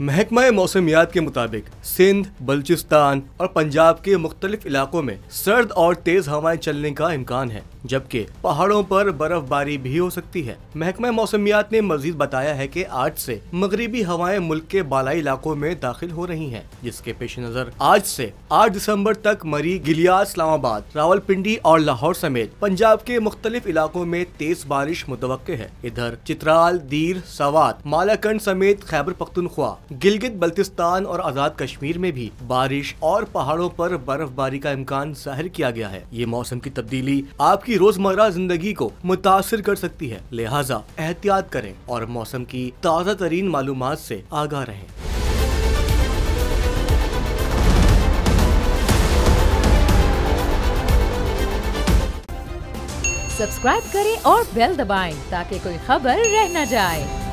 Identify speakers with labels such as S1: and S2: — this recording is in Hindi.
S1: महकमा मौसमियात के मुताबिक सिंध, बलूचिस्तान और पंजाब के मुख्तलिफ इलाकों में सर्द और तेज हवाएं चलने का इम्कान है, जबकि पहाड़ों पर बर्फबारी भी हो सकती है। महकमा मौसमियात ने मजीद बताया है कि आज से मगरिबी हवाएं मुल्क के बालाई इलाकों में दाखिल हो रही हैं, जिसके पेश नजर आज से 8 दिसंबर तक मरी, गिलियाद, इस्लामाबाद, रावलपिंडी और लाहौर समेत पंजाब के मुख्तलिफ इलाकों में तेज बारिश मुतवक्के है। इधर चित्राल, दीर, सवात, मालाकंड समेत खैबर पख्तूनख्वा, गिलगित बल्तिस्तान और आजाद कश्मीर में भी बारिश और पहाड़ों पर बर्फबारी का इम्कान जाहिर किया गया है। ये मौसम की तब्दीली आपकी रोजमर्रा जिंदगी को मुतासिर कर सकती है, लिहाजा एहतियात करें और मौसम की ताज़ा तरीन मालूमात से आगाह रहें।
S2: सब्सक्राइब करें और बेल दबाएं ताकि कोई खबर रह न जाए।